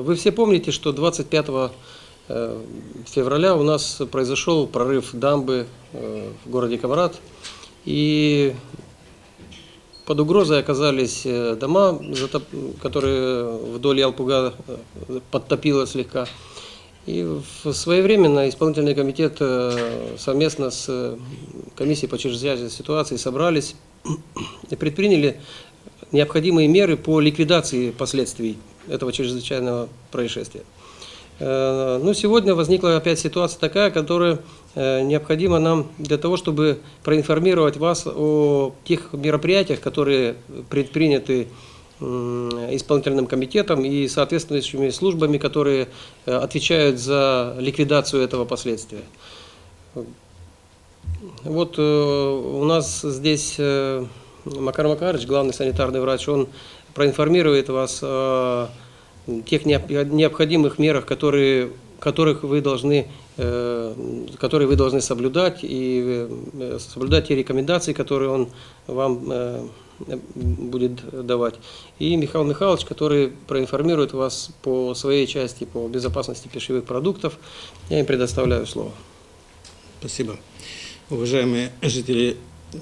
Вы все помните, что 25 февраля у нас произошел прорыв дамбы в городе Камрат, и под угрозой оказались дома, которые вдоль Ялпуга подтопило слегка. И своевременно исполнительный комитет совместно с комиссией по чрезвычайной ситуации собрались и предприняли необходимые меры по ликвидации последствий этого чрезвычайного происшествия. Но сегодня возникла опять ситуация такая, которая необходима нам для того, чтобы проинформировать вас о тех мероприятиях, которые предприняты исполнительным комитетом и соответствующими службами, которые отвечают за ликвидацию этого последствия. Вот у нас здесь Макар Макарович, главный санитарный врач, он проинформирует вас о тех необходимых мерах, которые вы должны соблюдать, и соблюдать те рекомендации, которые он вам будет давать. И Михаил Михайлович, который проинформирует вас по своей части по безопасности пищевых продуктов. Я им предоставляю слово. Спасибо. Уважаемые жители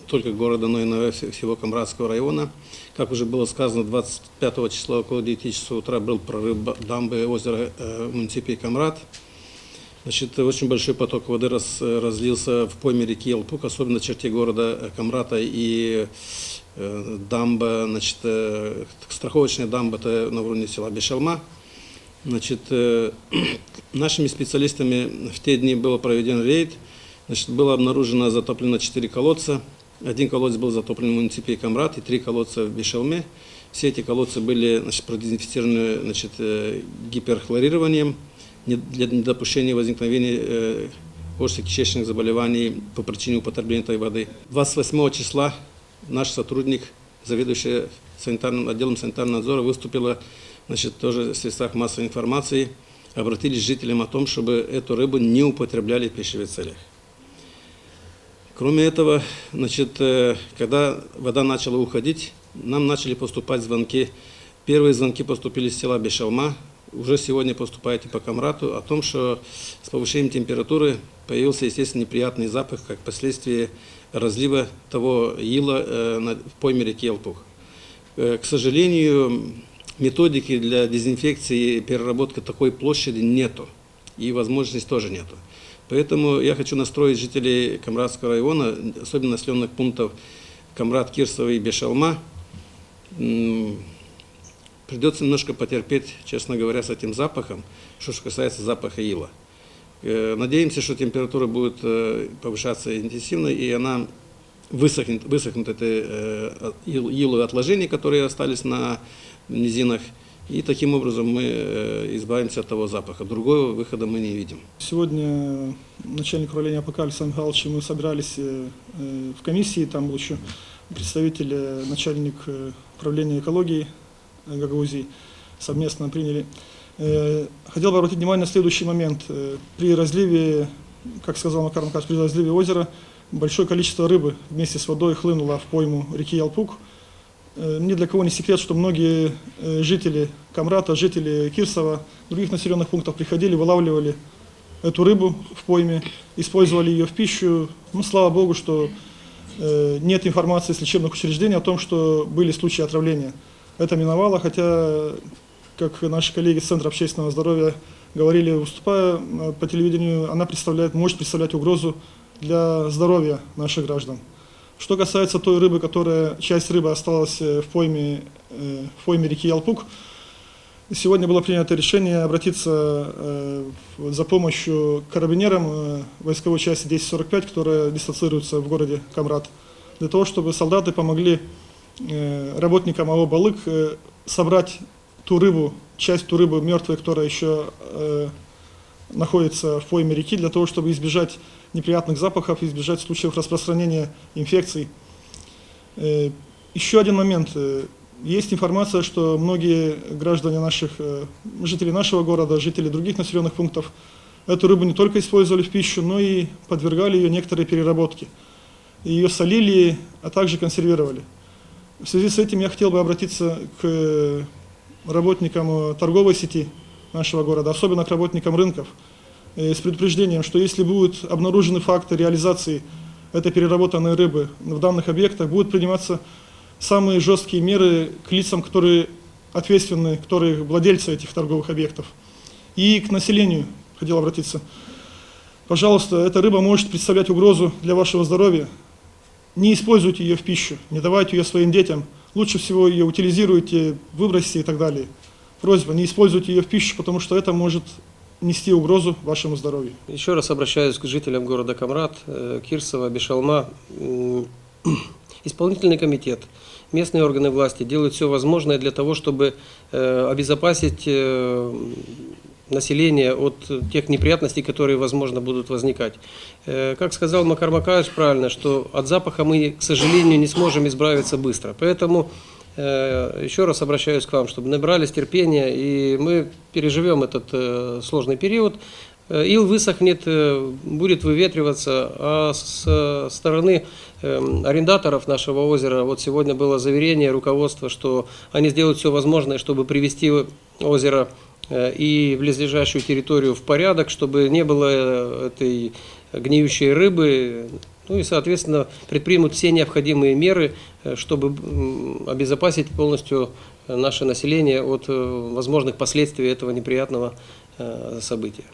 только города, но и всего Камратского района. Как уже было сказано, 25 числа около 9 часов утра был прорыв дамбы озера в муниципе Камрат. Значит, очень большой поток воды разлился в пойме реки Ялпуг, особенно в черте города Камрата, и дамба, значит, страховочная дамба на уровне села Бешалма. Значит, нашими специалистами в те дни был проведен рейд. Значит, было обнаружено затоплено 4 колодца. Один колодец был затоплен в муниципе Камрат и 3 колодца в Бешалме. Все эти колодцы были, значит, продезинфицированы, значит, гиперхлорированием для недопущения возникновения кишечных заболеваний по причине употребления этой воды. 28 числа наш сотрудник, заведующий отделом санитарного надзора, выступила, значит, тоже в средствах массовой информации, обратились к жителям о том, чтобы эту рыбу не употребляли в пищевых целях. Кроме этого, значит, когда вода начала уходить, нам начали поступать звонки. Первые звонки поступили с села Бешалма. Уже сегодня поступаете по Камрату о том, что с повышением температуры появился, естественно, неприятный запах, как последствие разлива того ила в пойме реки Ялпуг. К сожалению, методики для дезинфекции и переработки такой площади нету, и возможности тоже нету. Поэтому я хочу настроить жителей Камратского района, особенно населенных пунктов Камрат, Кирсово и Бешалма. Придется немножко потерпеть, честно говоря, с этим запахом, что касается запаха ила. Надеемся, что температура будет повышаться интенсивно, и она высохнет это иловые отложения, которые остались на низинах. И таким образом мы избавимся от того запаха. Другого выхода мы не видим. Сегодня начальник управления АПК Александр Михайлович, мы собирались в комиссии, там был еще представитель, начальник управления экологии Гагаузии, совместно приняли. Хотел бы обратить внимание на следующий момент. При разливе, как сказал Макар Макарович, при разливе озера большое количество рыбы вместе с водой хлынуло в пойму реки Ялпуг. Ни для кого не секрет, что многие жители Камрата, жители Кирсова, других населенных пунктов приходили, вылавливали эту рыбу в пойме, использовали ее в пищу. Ну, слава Богу, что нет информации с лечебных учреждений о том, что были случаи отравления. Это миновало, хотя, как наши коллеги с Центра общественного здоровья говорили, выступая по телевидению, она может представлять угрозу для здоровья наших граждан. Что касается той рыбы, часть рыбы осталась в пойме реки Ялпуг, сегодня было принято решение обратиться за помощью к карабинерам войсковой части 1045, которая дислоцируется в городе Камрат, для того, чтобы солдаты помогли работникам АО «Балык» собрать часть ту рыбы мертвой, которая еще находится в пойме реки, для того, чтобы избежать неприятных запахов, избежать случаев распространения инфекций. Еще один момент. Есть информация, что многие граждане жители нашего города, жители других населенных пунктов эту рыбу не только использовали в пищу, но и подвергали ее некоторой переработке. Ее солили, а также консервировали. В связи с этим я хотел бы обратиться к работникам торговой сети нашего города, особенно к работникам рынков, с предупреждением, что если будут обнаружены факты реализации этой переработанной рыбы в данных объектах, будут приниматься самые жесткие меры к лицам, которые ответственны, которые владельцы этих торговых объектов. И к населению хотел обратиться. Пожалуйста, эта рыба может представлять угрозу для вашего здоровья. Не используйте ее в пищу, не давайте ее своим детям. Лучше всего ее утилизируйте, выбросьте и так далее. Просьба, не используйте ее в пищу, потому что это может нести угрозу вашему здоровью. Еще раз обращаюсь к жителям города Камрат, Кирсова, Бешалма. Исполнительный комитет, местные органы власти делают все возможное для того, чтобы обезопасить население от тех неприятностей, которые, возможно, будут возникать. Как сказал Макар Макарович правильно, что от запаха мы, к сожалению, не сможем избавиться быстро. Поэтому еще раз обращаюсь к вам, чтобы набрались терпения, и мы переживем этот сложный период. Ил высохнет, будет выветриваться, а с стороны арендаторов нашего озера, вот сегодня было заверение руководства, что они сделают все возможное, чтобы привести озеро и близлежащую территорию в порядок, чтобы не было этой гниющей рыбы, ну и, соответственно, предпримут все необходимые меры, чтобы обезопасить полностью наше население от возможных последствий этого неприятного события.